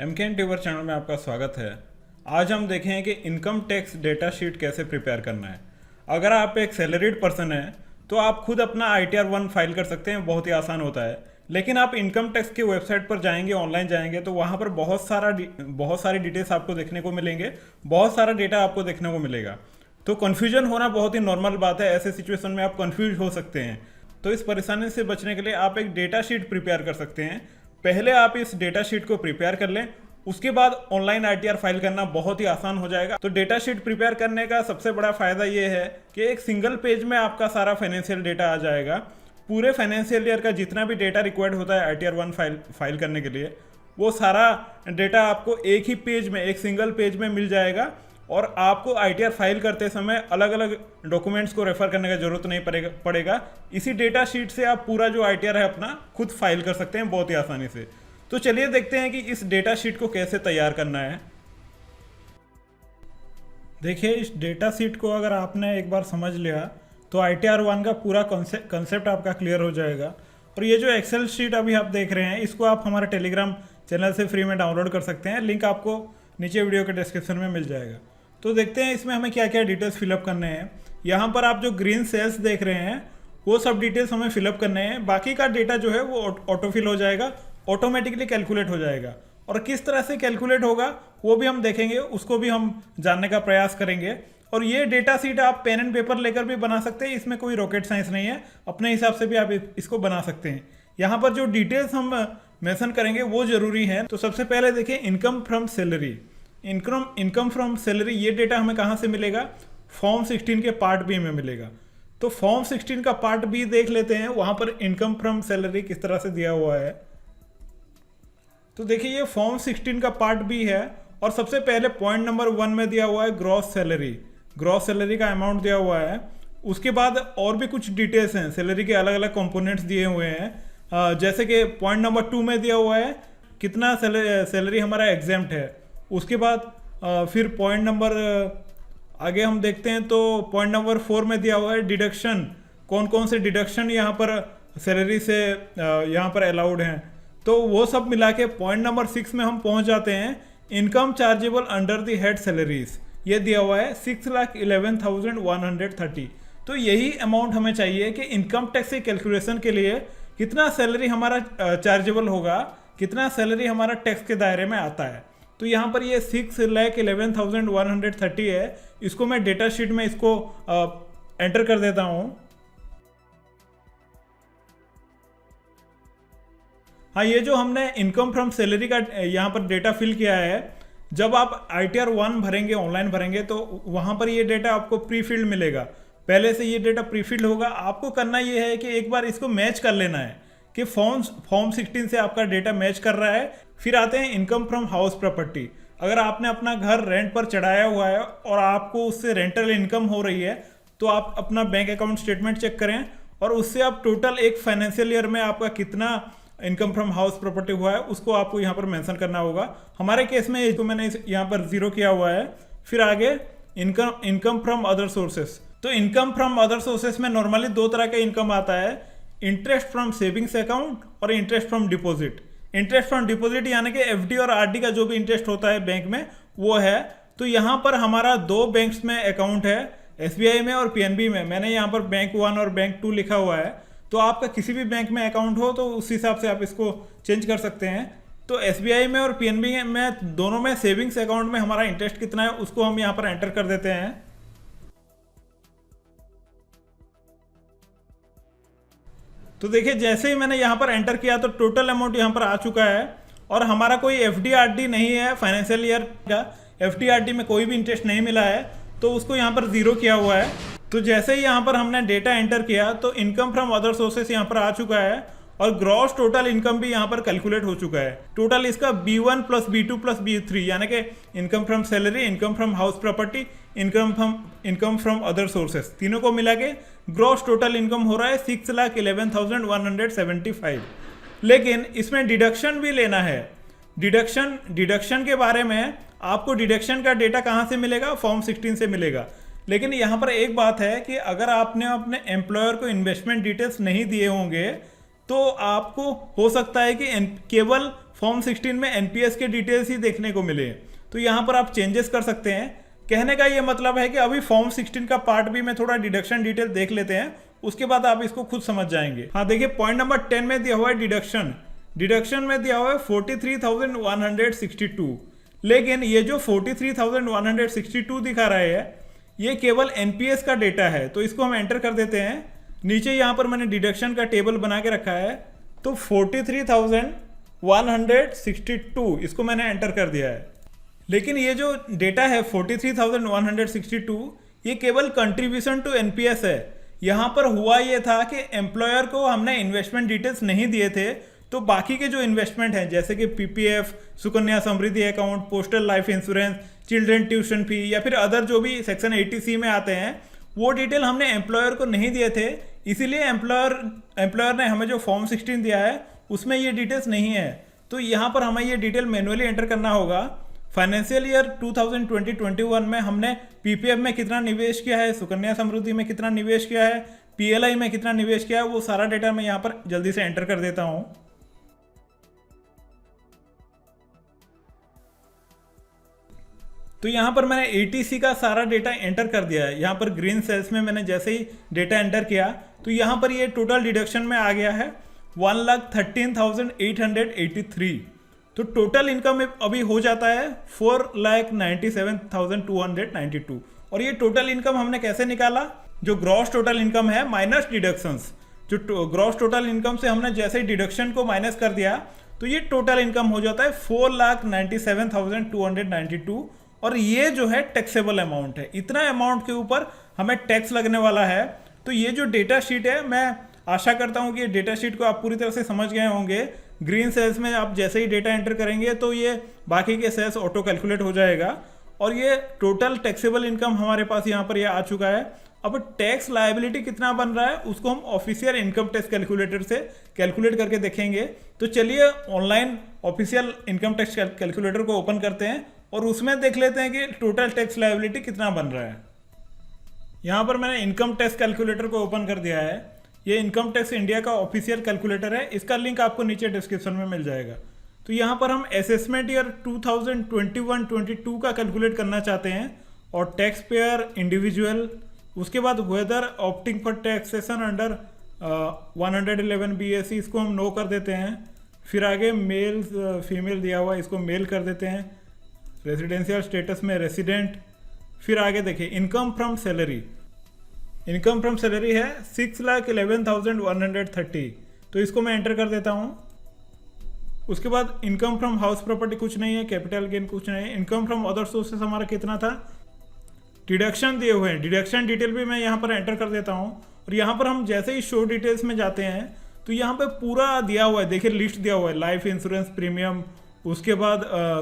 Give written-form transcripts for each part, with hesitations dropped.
MKN tuber channel में आपका स्वागत है। आज हम देखें कि इनकम टैक्स डेटा शीट कैसे प्रिपेयर करना है। अगर आप एक सैलरीड पर्सन हैं तो आप खुद अपना ITR 1 फाइल कर सकते हैं, बहुत ही आसान होता है। लेकिन आप इनकम टैक्स की वेबसाइट पर जाएंगे, ऑनलाइन जाएंगे तो वहाँ पर बहुत सारी डिटेल्स आपको देखने को मिलेंगे, बहुत सारा डेटा आपको देखने को मिलेगा। तो कन्फ्यूजन होना बहुत ही नॉर्मल बात है। ऐसे सिचुएशन में आप कन्फ्यूज हो सकते हैं। तो इस परेशानी से बचने के लिए आप एक डेटा शीट प्रिपेयर कर सकते हैं। पहले आप इस डेटा शीट को प्रिपेयर कर लें, उसके बाद ऑनलाइन ITR फाइल करना बहुत ही आसान हो जाएगा। तो डेटा शीट प्रिपेयर करने का सबसे बड़ा फायदा ये है कि एक सिंगल पेज में आपका सारा फाइनेंशियल डेटा आ जाएगा। पूरे फाइनेंशियल ईयर का जितना भी डेटा रिक्वायर्ड होता है ITR 1 फाइल करने के लिए, वो सारा डेटा आपको एक ही पेज में, एक सिंगल पेज में मिल जाएगा। और आपको ITR फाइल करते समय अलग अलग डॉक्यूमेंट्स को रेफर करने का जरूरत नहीं पड़ेगा। इसी डेटा शीट से आप पूरा जो ITR है अपना खुद फाइल कर सकते हैं बहुत ही आसानी से। तो चलिए देखते हैं कि इस डेटा शीट को कैसे तैयार करना है। देखिए, इस डेटा शीट को अगर आपने एक बार समझ लिया तो ITR 1 का पूरा कंसेप्ट आपका क्लियर हो जाएगा। और ये जो एक्सेल शीट अभी आप देख रहे हैं, इसको आप हमारे टेलीग्राम चैनल से फ्री में डाउनलोड कर सकते हैं। लिंक आपको नीचे वीडियो के डिस्क्रिप्शन में मिल जाएगा। तो देखते हैं इसमें हमें क्या क्या डिटेल्स फिलअप करने हैं। यहाँ पर आप जो ग्रीन सेल्स देख रहे हैं वो सब डिटेल्स हमें फिलअप करने हैं। बाकी का डेटा जो है वो ऑटोफिल हो जाएगा, ऑटोमेटिकली कैलकुलेट हो जाएगा। और किस तरह से कैलकुलेट होगा वो भी हम देखेंगे, उसको भी हम जानने का प्रयास करेंगे। और ये डेटा सीट आप पेन एंड पेपर लेकर भी बना सकते हैं, इसमें कोई रॉकेट साइंस नहीं है। अपने हिसाब से भी आप इसको बना सकते हैं। यहाँ पर जो डिटेल्स हम मेंशन करेंगे वो जरूरी है। तो सबसे पहले देखिए, income from salary. Income from salary, ये डेटा हमें कहाँ से मिलेगा? फॉर्म 16 के पार्ट बी में मिलेगा। तो फॉर्म 16 का पार्ट बी देख लेते हैं, वहां पर इनकम फ्रॉम सैलरी किस तरह से दिया हुआ है। तो देखिए, ये फॉर्म 16 का पार्ट बी है। और सबसे पहले पॉइंट नंबर 1 में दिया हुआ है ग्रॉस सैलरी। ग्रॉस सैलरी का अमाउंट दिया हुआ है। उसके बाद और भी कुछ डिटेल्स हैं, सैलरी के अलग अलग कंपोनेंट्स दिए हुए हैं। जैसे कि पॉइंट नंबर 2 में दिया हुआ है कितना सैलरी हमारा एग्जेम्प्ट है। उसके बाद फिर पॉइंट नंबर आगे हम देखते हैं तो पॉइंट नंबर 4 में दिया हुआ है डिडक्शन, कौन कौन से डिडक्शन यहाँ पर सैलरी से यहाँ पर अलाउड हैं। तो वो सब मिला के पॉइंट नंबर 6 में हम पहुँच जाते हैं, income chargeable under the head salaries. ये दिया हुआ है 6,11,130। तो यही अमाउंट हमें चाहिए कि इनकम टैक्स की कैलकुलेशन के लिए कितना सैलरी हमारा चार्जेबल होगा, कितना सैलरी हमारा टैक्स के दायरे में आता है। तो यहाँ पर ये 6,11,130 है। इसको मैं डेटा शीट में इसको एंटर कर देता हूँ। हाँ, ये जो हमने इनकम फ्रॉम सैलरी का यहाँ पर डेटा फिल किया है, जब आप ITR 1 भरेंगे, ऑनलाइन भरेंगे, तो वहाँ पर ये डेटा आपको प्री फिल्ड मिलेगा। पहले से ये डेटा प्री फिल्ड होगा। आपको करना ये है कि एक बार इसको मैच कर लेना है कि फॉर्म 16 से आपका डेटा मैच कर रहा है। फिर आते हैं इनकम फ्रॉम हाउस प्रॉपर्टी। अगर आपने अपना घर रेंट पर चढ़ाया हुआ है और आपको उससे रेंटल इनकम हो रही है, तो आप अपना बैंक अकाउंट स्टेटमेंट चेक करें और उससे आप टोटल एक फाइनेंशियल ईयर में आपका कितना इनकम फ्रॉम हाउस प्रॉपर्टी हुआ है उसको आपको यहाँ पर मेंशन करना होगा। हमारे केस में इसको मैंने यहाँ पर 0 किया हुआ है। फिर आगे इनकम फ्रॉम अदर सोर्सेस। तो इनकम फ्रॉम अदर सोर्सेस में नॉर्मली 2 तरह का इनकम आता है, इंटरेस्ट फ्रॉम सेविंग्स अकाउंट और interest from deposit. Interest from deposit यानी कि FD और RD का जो भी इंटरेस्ट होता है बैंक में वो है। तो यहाँ पर हमारा 2 बैंक्स में अकाउंट है, SBI में और PNB में। मैंने यहाँ पर बैंक 1 और बैंक 2 लिखा हुआ है। तो आपका किसी भी बैंक में अकाउंट हो तो उस हिसाब से आप इसको चेंज कर सकते हैं। तो SBI में और PNB में दोनों में सेविंग्स अकाउंट में हमारा इंटरेस्ट कितना है उसको हम यहाँ पर एंटर कर देते हैं। तो देखिए, जैसे ही मैंने यहाँ पर एंटर किया तो टोटल अमाउंट यहाँ पर आ चुका है। और हमारा कोई FD RD नहीं है फाइनेंशियल ईयर का, FD RD में कोई भी इंटरेस्ट नहीं मिला है, तो उसको यहाँ पर 0 किया हुआ है। तो जैसे ही यहाँ पर हमने डेटा एंटर किया तो इनकम फ्रॉम अदर सोर्सेस यहाँ पर आ चुका है और ग्रॉस टोटल इनकम भी यहाँ पर कैलकुलेट हो चुका है। टोटल इसका B1 plus B2 plus B3 यानी कि income from salary, income from house property, income from other sources, तीनों को मिला के ग्रॉस टोटल इनकम हो रहा है 6,11,175। लेकिन इसमें डिडक्शन भी लेना है। डिडक्शन के बारे में आपको डिडक्शन का डेटा कहाँ से मिलेगा? फॉर्म 16 से मिलेगा। लेकिन यहाँ पर एक बात है कि अगर आपने अपने एम्प्लॉयर को इन्वेस्टमेंट डिटेल्स नहीं दिए होंगे तो आपको हो सकता है कि केवल फॉर्म 16 में एनपीएस के डिटेल्स ही देखने को मिले। तो यहाँ पर आप चेंजेस कर सकते हैं। कहने का ये मतलब है कि अभी फॉर्म 16 का पार्ट भी मैं थोड़ा डिडक्शन डिटेल देख लेते हैं, उसके बाद आप इसको खुद समझ जाएंगे। हाँ देखिए, पॉइंट नंबर 10 में दिया हुआ है डिडक्शन। डिडक्शन में दिया हुआ है 43,162, लेकिन ये जो 43,162 दिखा रहा है ये केवल एनपीएस का डेटा है। तो इसको हम एंटर कर देते हैं। नीचे यहाँ पर मैंने डिडक्शन का टेबल बना के रखा है, तो 43,162 इसको मैंने एंटर कर दिया है। लेकिन ये जो डेटा है 43,162 ये केवल कंट्रीब्यूशन टू एनपीएस है। यहाँ पर हुआ ये था कि एम्प्लॉयर को हमने इन्वेस्टमेंट डिटेल्स नहीं दिए थे, तो बाकी के जो इन्वेस्टमेंट हैं जैसे कि PPF, Sukanya Samriddhi account, postal life insurance, children tuition fee या फिर अदर जो भी सेक्शन 80C में आते हैं, वो डिटेल हमने एम्प्लॉयर को नहीं दिए थे। इसीलिए एम्प्लॉयर ने हमें जो फॉर्म 16 दिया है उसमें ये डिटेल्स नहीं है। तो यहाँ पर हमें ये डिटेल मैनुअली एंटर करना होगा। फाइनेंशियल ईयर 2020-21 में हमने पीपीएफ में कितना निवेश किया है, सुकन्या समृद्धि में कितना निवेश किया है, पीएलआई में कितना निवेश किया है, वो सारा डेटा मैं यहाँ पर जल्दी से एंटर कर देता हूँ। तो यहाँ पर मैंने एटीसी का सारा डेटा एंटर कर दिया है। यहाँ पर ग्रीन सेल्स में मैंने जैसे ही डेटा एंटर किया तो यहाँ पर ये टोटल डिडक्शन में आ गया है 1,13,883। तो टोटल इनकम अभी हो जाता है 4,97,292। और ये टोटल इनकम हमने कैसे निकाला? जो ग्रॉस टोटल इनकम है माइनस डिडक्शंस। जो ग्रॉस टोटल इनकम से हमने जैसे ही डिडक्शन को माइनस कर दिया तो ये टोटल इनकम हो जाता है 4,97,292। और ये जो है टैक्सेबल अमाउंट है। इतना अमाउंट के ऊपर हमें टैक्स लगने वाला है। तो ये जो डेटा शीट है, मैं आशा करता हूँ कि ये डेटा शीट को आप पूरी तरह से समझ गए होंगे। ग्रीन सेल्स में आप जैसे ही डेटा एंटर करेंगे तो ये बाकी के सेल्स ऑटो कैलकुलेट हो जाएगा। और ये टोटल टैक्सेबल इनकम हमारे पास यहाँ पर ये आ चुका है। अब टैक्स लायबिलिटी कितना बन रहा है उसको हम ऑफिशियल इनकम टैक्स कैलकुलेटर से कैलकुलेट करके देखेंगे। तो चलिए online official income tax calculator को ओपन करते हैं और उसमें देख लेते हैं कि टोटल टैक्स लायबिलिटी कितना बन रहा है। यहाँ पर मैंने इनकम टैक्स कैलकुलेटर को ओपन कर दिया है। ये इनकम टैक्स इंडिया का ऑफिशियल कैलकुलेटर है, इसका लिंक आपको नीचे डिस्क्रिप्शन में मिल जाएगा। तो यहाँ पर हम असेसमेंट ईयर 2021-22 का कैलकुलेट करना चाहते हैं और टैक्स पेयर इंडिविजुअल, उसके बाद whether opting for taxation under 111 BAC, इसको हम नो कर देते हैं। फिर आगे मेल फीमेल दिया हुआ, इसको मेल कर देते हैं। रेजिडेंशियल स्टेटस में रेसिडेंट। फिर आगे देखिए income from salary, income from salary है 6,11,130। तो इसको मैं एंटर कर देता हूँ। उसके बाद इनकम फ्रॉम हाउस प्रॉपर्टी कुछ नहीं है, कैपिटल गेन कुछ नहीं है। इनकम फ्रॉम अदर सोर्सेस हमारा कितना था, डिडक्शन दिए हुए हैं, डिडक्शन डिटेल भी मैं यहाँ पर एंटर कर देता हूँ। और यहाँ पर हम जैसे ही शो डिटेल्स में जाते हैं तो यहाँ पे पूरा दिया हुआ है, देखिए लिस्ट दिया हुआ है, लाइफ इंश्योरेंस प्रीमियम, उसके बाद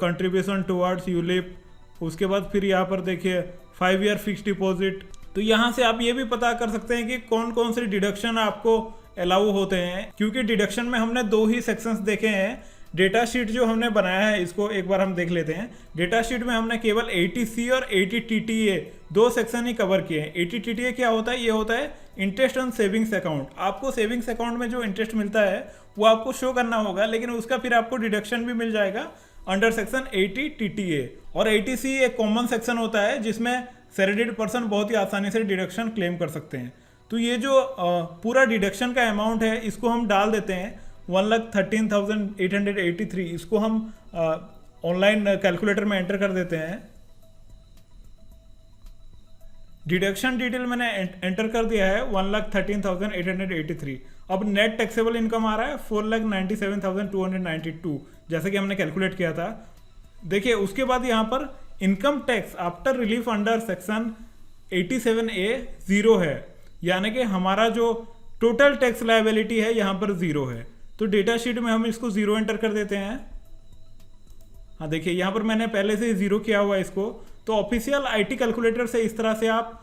कंट्रीब्यूशन टुवर्ड्स यूलिप, उसके बाद फिर यहाँ पर देखिए 5 ईयर फिक्स डिपॉजिट। तो यहाँ से आप ये भी पता कर सकते हैं कि कौन कौन से डिडक्शन आपको अलाउ होते हैं, क्योंकि डिडक्शन में हमने 2 ही सेक्शंस देखे हैं। डेटा शीट जो हमने बनाया है इसको एक बार हम देख लेते हैं। डेटा शीट में हमने केवल 80C और 80TTA 2 सेक्शन ही कवर किए हैं। 80TTA क्या होता है? ये होता है इंटरेस्ट ऑन सेविंग्स अकाउंट। आपको सेविंग्स अकाउंट में जो इंटरेस्ट मिलता है वो आपको शो करना होगा, लेकिन उसका फिर आपको डिडक्शन भी मिल जाएगा अंडर सेक्शन 80TTA। और 80C एक कॉमन सेक्शन होता है जिसमें सैलरीड पर्सन बहुत ही आसानी से डिडक्शन क्लेम कर सकते हैं। तो ये जो पूरा डिडक्शन का अमाउंट है इसको हम डाल देते हैं 1,13,883। इसको हम ऑनलाइन कैलकुलेटर में एंटर कर देते हैं। डिडक्शन डिटेल मैंने एंटर कर दिया है 1,13,883। अब नेट टैक्सेबल इनकम आ रहा है 4,97,292, जैसे कि हमने कैलकुलेट किया था। देखिए उसके बाद यहाँ पर income tax after relief under section 87A 0 है, यानी कि हमारा जो टोटल टैक्स लायबिलिटी है यहाँ पर 0 है। तो डेटा शीट में हम इसको 0 एंटर कर देते हैं। हाँ देखिए यहाँ पर मैंने पहले से 0 किया हुआ है इसको। तो ऑफिशियल IT कैलकुलेटर से इस तरह से आप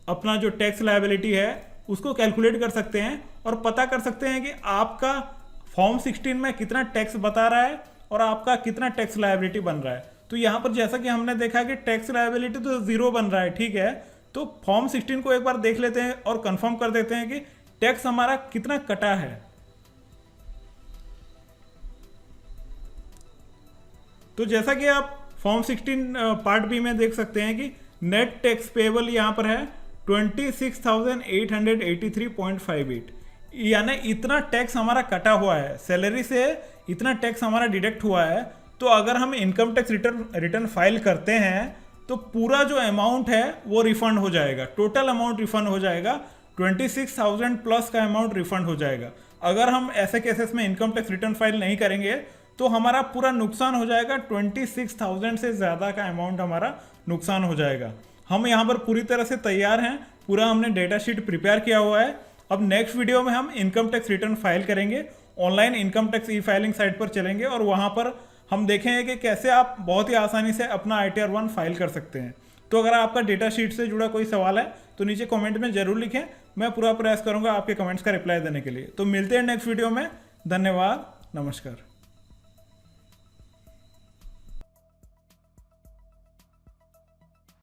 अपना जो टैक्स लायबिलिटी है उसको कैलकुलेट कर सकते हैं और पता कर सकते हैं कि आपका फॉर्म 16 में कितना टैक्स बता रहा है और आपका कितना टैक्स लायबिलिटी बन रहा है। तो यहाँ पर जैसा कि हमने देखा कि टैक्स लायबिलिटी तो 0 बन रहा है, ठीक है। तो फॉर्म 16 को एक बार देख लेते हैं और कंफर्म कर देते हैं कि टैक्स हमारा कितना कटा है। तो जैसा कि आप फॉर्म 16 पार्ट बी में देख सकते हैं कि नेट टैक्स पेबल यहाँ पर है 26,883.58, यानी इतना टैक्स हमारा कटा हुआ है, सैलरी से इतना टैक्स हमारा डिडक्ट हुआ है। तो अगर हम इनकम टैक्स रिटर्न फाइल करते हैं तो पूरा जो अमाउंट है वो रिफंड हो जाएगा, टोटल अमाउंट रिफंड हो जाएगा, 26,000 प्लस का अमाउंट रिफंड हो जाएगा। अगर हम ऐसे केसेस में इनकम टैक्स रिटर्न फाइल नहीं करेंगे तो हमारा पूरा नुकसान हो जाएगा, 26,000 से ज़्यादा का अमाउंट हमारा नुकसान हो जाएगा। हम यहाँ पर पूरी तरह से तैयार हैं, पूरा हमने डेटा शीट प्रिपेयर किया हुआ है। अब नेक्स्ट वीडियो में हम इनकम टैक्स रिटर्न फाइल करेंगे, online income tax e filing site पर चलेंगे और वहाँ पर हम देखेंगे कि कैसे आप बहुत ही आसानी से अपना ITR 1 फाइल कर सकते हैं। तो अगर आपका डेटा शीट से जुड़ा कोई सवाल है तो नीचे कमेंट में जरूर लिखें, मैं पूरा प्रयास करूंगा आपके कमेंट्स का रिप्लाई देने के लिए। तो मिलते हैं नेक्स्ट वीडियो में, धन्यवाद, नमस्कार।